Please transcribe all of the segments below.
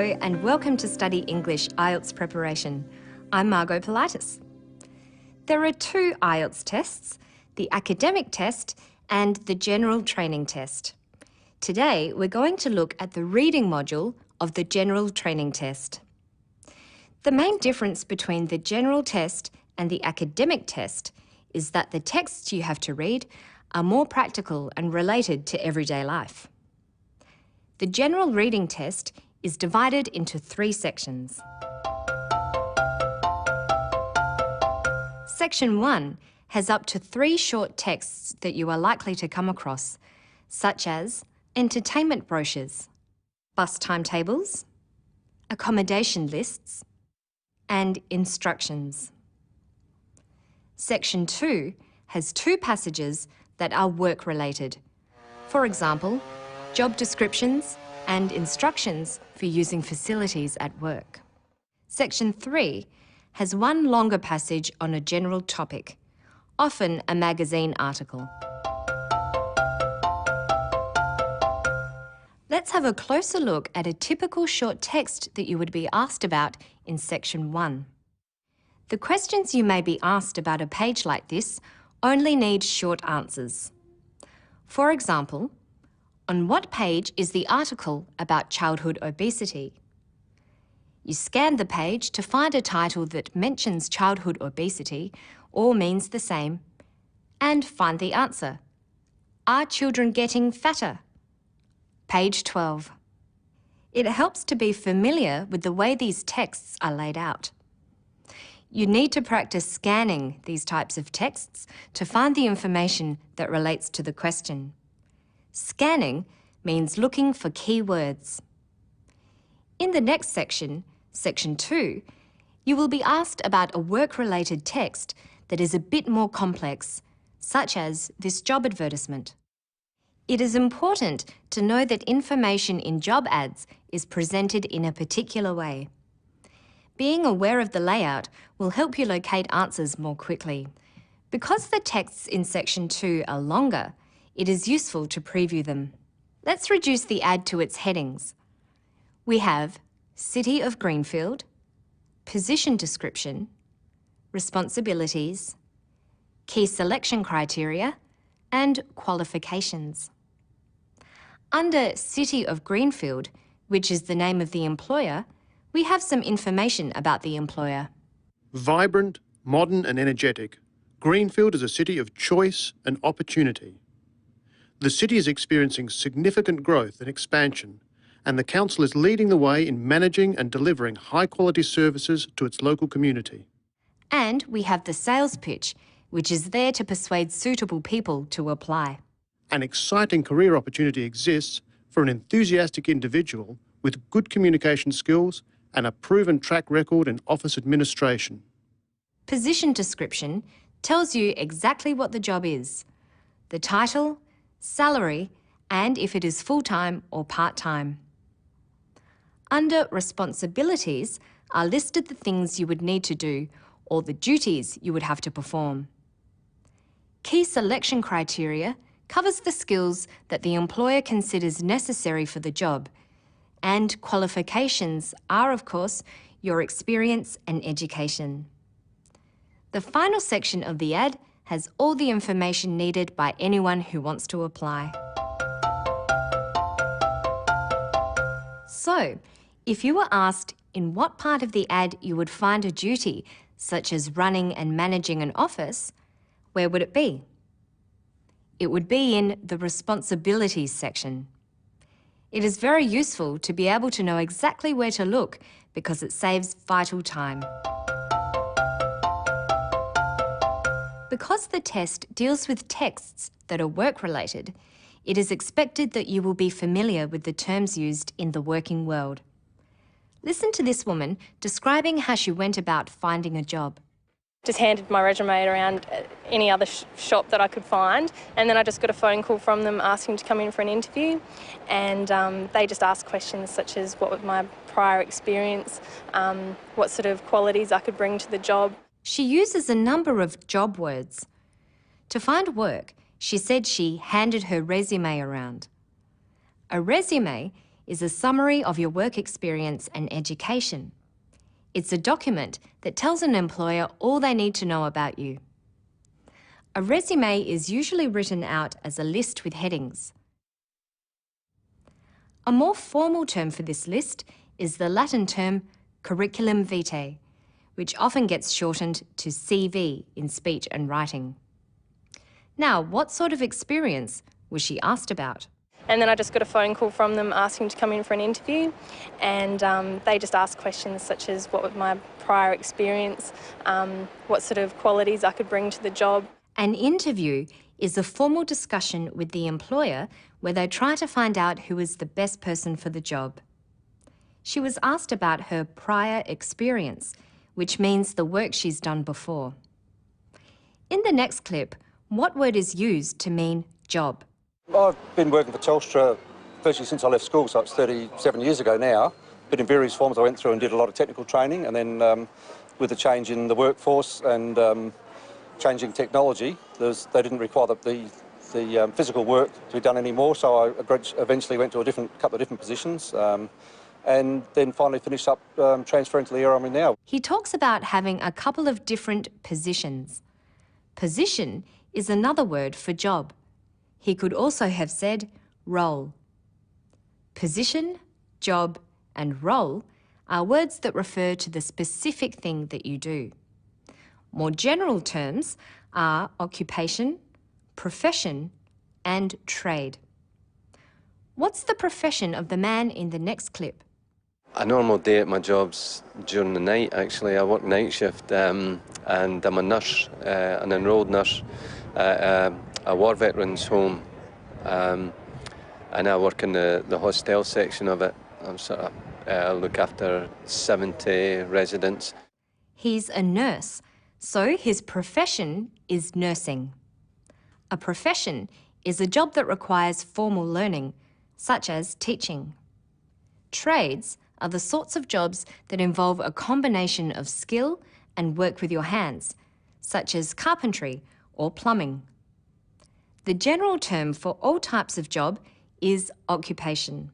Hello and welcome to Study English IELTS Preparation. I'm Margot Politis. There are two IELTS tests, the academic test and the general training test. Today we're going to look at the reading module of the general training test. The main difference between the general test and the academic test is that the texts you have to read are more practical and related to everyday life. The general reading test is divided into three sections. Section 1 has up to 3 short texts that you are likely to come across, such as entertainment brochures, bus timetables, accommodation lists, and instructions. Section 2 has 2 passages that are work-related. For example, job descriptions and instructions for using facilities at work. Section 3 has 1 longer passage on a general topic, often a magazine article. Let's have a closer look at a typical short text that you would be asked about in Section 1. The questions you may be asked about a page like this only need short answers. For example, on what page is the article about childhood obesity? You scan the page to find a title that mentions childhood obesity or means the same, and find the answer. Are children getting fatter? Page 12. It helps to be familiar with the way these texts are laid out. You need to practice scanning these types of texts to find the information that relates to the question. Scanning means looking for key words. In the next section, Section 2, you will be asked about a work-related text that is a bit more complex, such as this job advertisement. It is important to know that information in job ads is presented in a particular way. Being aware of the layout will help you locate answers more quickly. Because the texts in Section 2 are longer, it is useful to preview them. Let's reduce the ad to its headings. We have City of Greenfield, Position Description, Responsibilities, Key Selection Criteria, and Qualifications. Under City of Greenfield, which is the name of the employer, we have some information about the employer. Vibrant, modern and energetic, Greenfield is a city of choice and opportunity. The city is experiencing significant growth and expansion, and the council is leading the way in managing and delivering high-quality services to its local community. And we have the sales pitch, which is there to persuade suitable people to apply. An exciting career opportunity exists for an enthusiastic individual with good communication skills and a proven track record in office administration. Position description tells you exactly what the job is, the title, salary, and if it is full-time or part-time. Under responsibilities are listed the things you would need to do or the duties you would have to perform. Key selection criteria covers the skills that the employer considers necessary for the job, and qualifications are, of course, your experience and education. The final section of the ad has all the information needed by anyone who wants to apply. So, if you were asked in what part of the ad you would find a duty, such as running and managing an office, where would it be? It would be in the responsibilities section. It is very useful to be able to know exactly where to look because it saves vital time. Because the test deals with texts that are work-related, it is expected that you will be familiar with the terms used in the working world. Listen to this woman describing how she went about finding a job. Just handed my resume around any other shop that I could find, and then I just got a phone call from them asking to come in for an interview, and they just asked questions such as what was my prior experience, what sort of qualities I could bring to the job. She uses a number of job words. To find work, she said she handed her resume around. A resume is a summary of your work experience and education. It's a document that tells an employer all they need to know about you. A resume is usually written out as a list with headings. A more formal term for this list is the Latin term curriculum vitae, which often gets shortened to CV in speech and writing. Now, what sort of experience was she asked about? And then I just got a phone call from them asking to come in for an interview, and they just asked questions such as what was my prior experience, what sort of qualities I could bring to the job. An interview is a formal discussion with the employer where they try to find out who is the best person for the job. She was asked about her prior experience, which means the work she's done before. In the next clip, what word is used to mean job? I've been working for Telstra virtually since I left school, so it's 37 years ago now. But in various forms I went through and did a lot of technical training, and then with the change in the workforce and changing technology, they didn't require the physical work to be done anymore, so I eventually went to a couple of different positions and then finally finished up transferring to the area I'm in now. He talks about having a couple of different positions. Position is another word for job. He could also have said role. Position, job, and role are words that refer to the specific thing that you do. More general terms are occupation, profession, and trade. What's the profession of the man in the next clip? A normal day at my job's during the night, actually. I work night shift and I'm a nurse, an enrolled nurse at a war veterans home, and I work in the hostel section of it. I look after 70 residents. He's a nurse, so his profession is nursing. A profession is a job that requires formal learning, such as teaching. Trades are the sorts of jobs that involve a combination of skill and work with your hands, such as carpentry or plumbing. The general term for all types of job is occupation.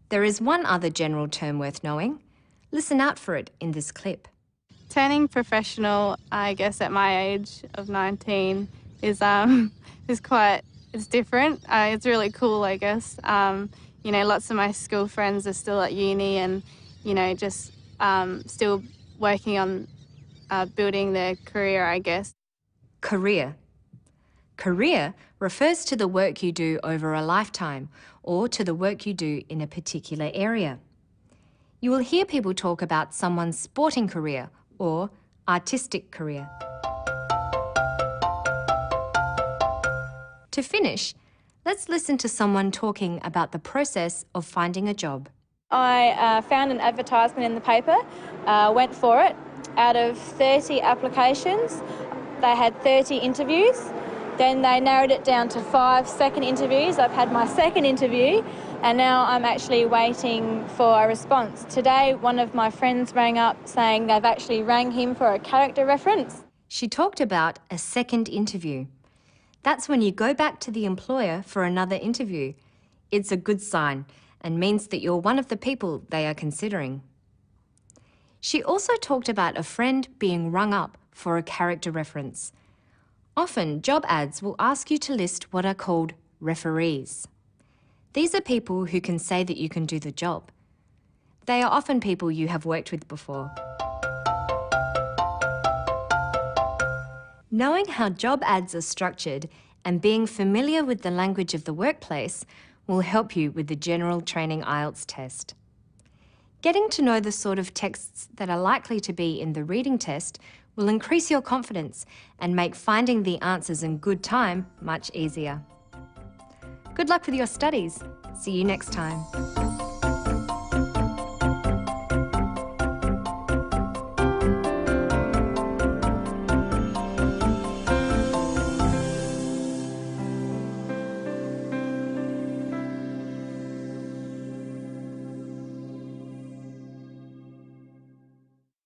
There is one other general term worth knowing. Listen out for it in this clip. Turning professional, I guess at my age of 19, is different. It's really cool, I guess. You know, lots of my school friends are still at uni and, you know, just still working on building their career, I guess. Career. Career refers to the work you do over a lifetime or to the work you do in a particular area. You will hear people talk about someone's sporting career or artistic career. To finish, let's listen to someone talking about the process of finding a job. I found an advertisement in the paper, went for it. Out of 30 applications, they had 30 interviews. Then they narrowed it down to 5 second interviews. I've had my second interview and now I'm actually waiting for a response. Today, one of my friends rang up saying they've actually rang him for a character reference. She talked about a second interview. That's when you go back to the employer for another interview. It's a good sign and means that you're one of the people they are considering. She also talked about a friend being rung up for a character reference. Often, job ads will ask you to list what are called referees. These are people who can say that you can do the job. They are often people you have worked with before. Knowing how job ads are structured and being familiar with the language of the workplace will help you with the General Training IELTS test. Getting to know the sort of texts that are likely to be in the reading test will increase your confidence and make finding the answers in good time much easier. Good luck with your studies. See you next time.